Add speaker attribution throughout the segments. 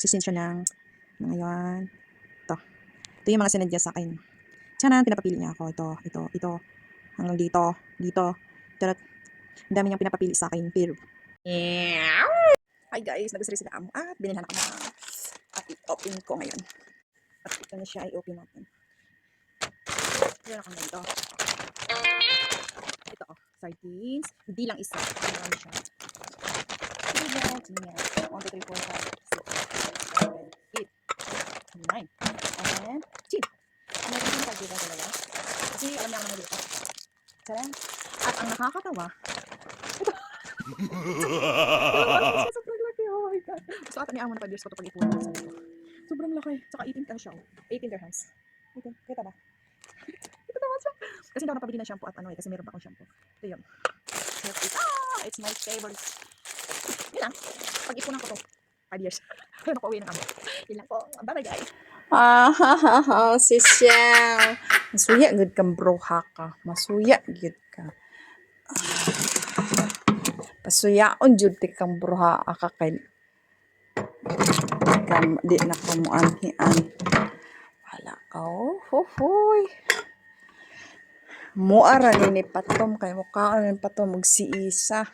Speaker 1: Sisin siya ng ngayon. Ito yung mga sinadya sa akin. Tiyanan, pinapapili niya ako. Ito. Hanggang dito. Tarot. Ang dami niyang pinapapili sa akin. Pero, hi guys, nag-usari sila amo. At binilhan ako na. At i-open ko ngayon. At ito na siya, i-open natin. Meron akong ganito. Ito, sardines. Hindi lang isa. Marami siya. 1, 2, 3, 4, 5, 6, 7, 8, 9. And cheap. Ang nagiging pag-iba talaga. Kasi alam niya ang mga dito. Tara. At ang nakakatawa, ito. Sobrang laki. Oh my God. So, ata ni amo na 5 years ko ito pag-ipunan sa ito. Sobrang laki. Saka 18 lang siya. 18 dirhams. Ito. Kita ba? Ito naman siya. Kasi hindi ako napabili ng shampoo at ano eh. Kasi meron pa akong shampoo. Ito yun. It's my favorite. Yun lang. Pag-ipunan ko to. 5 years. Kaya nakuwi ng amo. Yun lang po. Bye-bye guys.
Speaker 2: Sisyang. Masuya gud kang bruha ka. Masuya gud ka. Pasuyaon jud ti kang bruha ka kay kam di na ko mo anhian. Wala ka hoy. Muara ni patom kay mukhaan ni patom og siisa.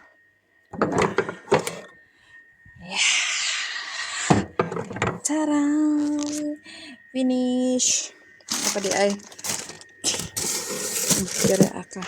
Speaker 2: Yeah. Tarang! Finish! Apa di ay? Kira aka.